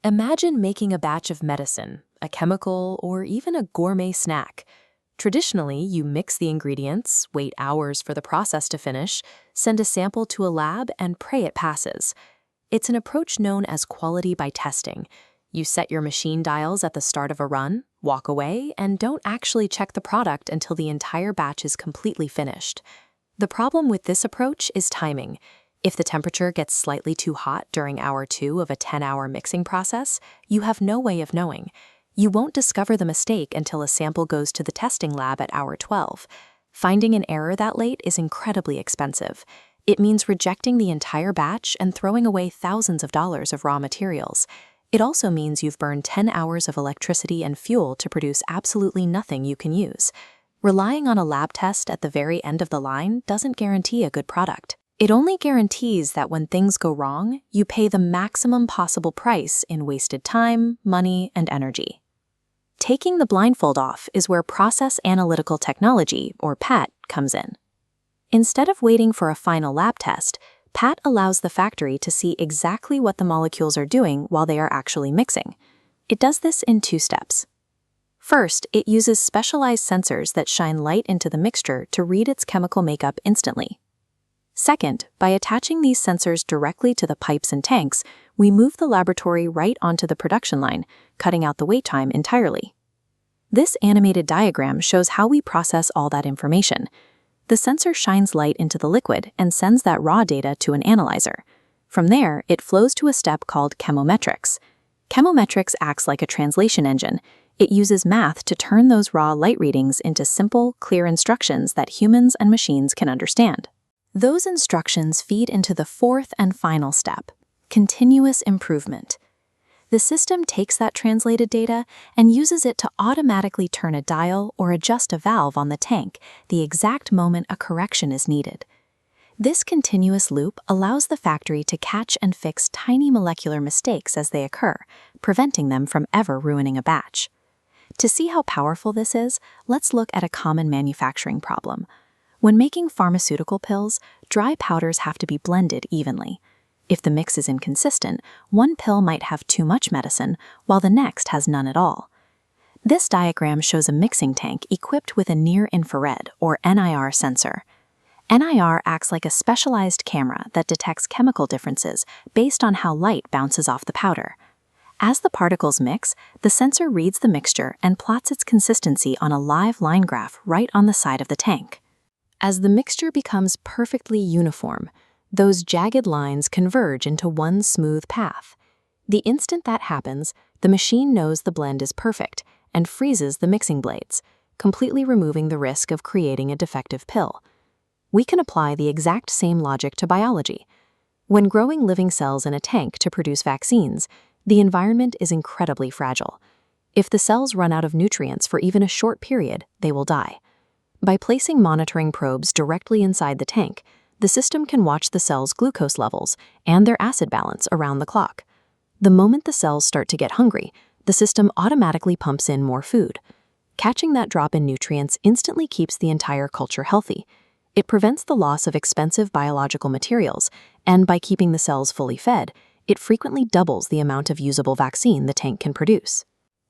Imagine making a batch of medicine, a chemical, or even a gourmet snack. Traditionally, you mix the ingredients, wait hours for the process to finish, send a sample to a lab, and pray it passes. It's an approach known as quality by testing. You set your machine dials at the start of a run, walk away, and don't actually check the product until the entire batch is completely finished. The problem with this approach is timing. If the temperature gets slightly too hot during hour 2 of a 10-hour mixing process, you have no way of knowing. You won't discover the mistake until a sample goes to the testing lab at hour 12. Finding an error that late is incredibly expensive. It means rejecting the entire batch and throwing away thousands of dollars of raw materials. It also means you've burned 10 hours of electricity and fuel to produce absolutely nothing you can use. Relying on a lab test at the very end of the line doesn't guarantee a good product. It only guarantees that when things go wrong, you pay the maximum possible price in wasted time, money, and energy. Taking the blindfold off is where Process Analytical Technology, or PAT, comes in. Instead of waiting for a final lab test, PAT allows the factory to see exactly what the molecules are doing while they are actually mixing. It does this in 2 steps. First, it uses specialized sensors that shine light into the mixture to read its chemical makeup instantly. Second, by attaching these sensors directly to the pipes and tanks, we move the laboratory right onto the production line, cutting out the wait time entirely. This animated diagram shows how we process all that information. The sensor shines light into the liquid and sends that raw data to an analyzer. From there, it flows to a step called chemometrics. Chemometrics acts like a translation engine. It uses math to turn those raw light readings into simple, clear instructions that humans and machines can understand. Those instructions feed into the 4th and final step, continuous improvement. The system takes that translated data and uses it to automatically turn a dial or adjust a valve on the tank the exact moment a correction is needed. This continuous loop allows the factory to catch and fix tiny molecular mistakes as they occur, preventing them from ever ruining a batch. To see how powerful this is, let's look at a common manufacturing problem. When making pharmaceutical pills, dry powders have to be blended evenly. If the mix is inconsistent, one pill might have too much medicine, while the next has none at all. This diagram shows a mixing tank equipped with a near-infrared, or NIR sensor. NIR acts like a specialized camera that detects chemical differences based on how light bounces off the powder. As the particles mix, the sensor reads the mixture and plots its consistency on a live line graph right on the side of the tank. As the mixture becomes perfectly uniform, those jagged lines converge into one smooth path. The instant that happens, the machine knows the blend is perfect and freezes the mixing blades, completely removing the risk of creating a defective pill. We can apply the exact same logic to biology. When growing living cells in a tank to produce vaccines, the environment is incredibly fragile. If the cells run out of nutrients for even a short period, they will die. By placing monitoring probes directly inside the tank, the system can watch the cells' glucose levels and their acid balance around the clock. The moment the cells start to get hungry, the system automatically pumps in more food. Catching that drop in nutrients instantly keeps the entire culture healthy. It prevents the loss of expensive biological materials, and by keeping the cells fully fed, it frequently doubles the amount of usable vaccine the tank can produce.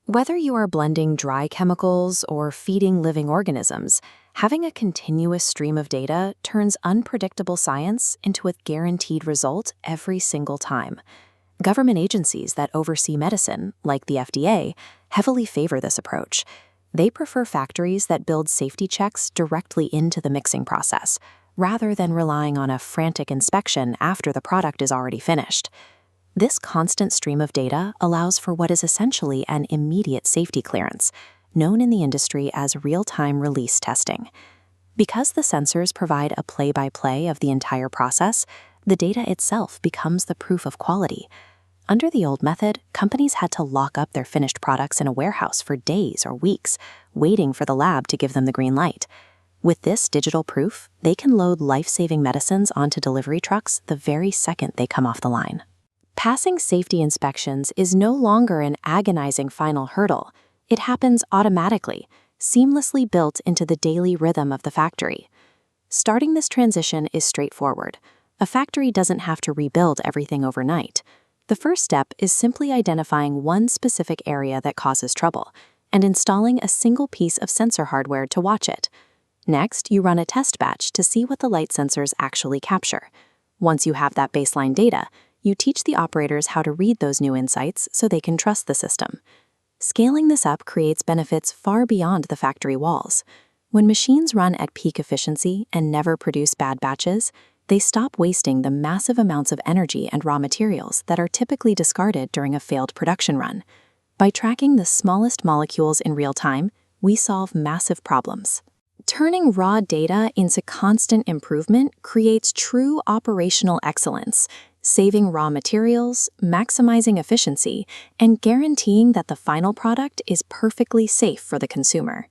Whether you are blending dry chemicals or feeding living organisms, having a continuous stream of data turns unpredictable science into a guaranteed result every single time. Government agencies that oversee medicine, like the FDA, heavily favor this approach. They prefer factories that build safety checks directly into the mixing process, rather than relying on a frantic inspection after the product is already finished. This constant stream of data allows for what is essentially an immediate safety clearance, known in the industry as real-time release testing. Because the sensors provide a play-by-play of the entire process, the data itself becomes the proof of quality. Under the old method, companies had to lock up their finished products in a warehouse for days or weeks, waiting for the lab to give them the green light. With this digital proof, they can load life-saving medicines onto delivery trucks the very second they come off the line. Passing safety inspections is no longer an agonizing final hurdle. It happens automatically, seamlessly built into the daily rhythm of the factory. Starting this transition is straightforward. A factory doesn't have to rebuild everything overnight. The first step is simply identifying one specific area that causes trouble and installing a single piece of sensor hardware to watch it. Next, you run a test batch to see what the light sensors actually capture. Once you have that baseline data, you teach the operators how to read those new insights so they can trust the system. Scaling this up creates benefits far beyond the factory walls. When machines run at peak efficiency and never produce bad batches, they stop wasting the massive amounts of energy and raw materials that are typically discarded during a failed production run. By tracking the smallest molecules in real time, we solve massive problems. Turning raw data into constant improvement creates true operational excellence, saving raw materials, maximizing efficiency, and guaranteeing that the final product is perfectly safe for the consumer.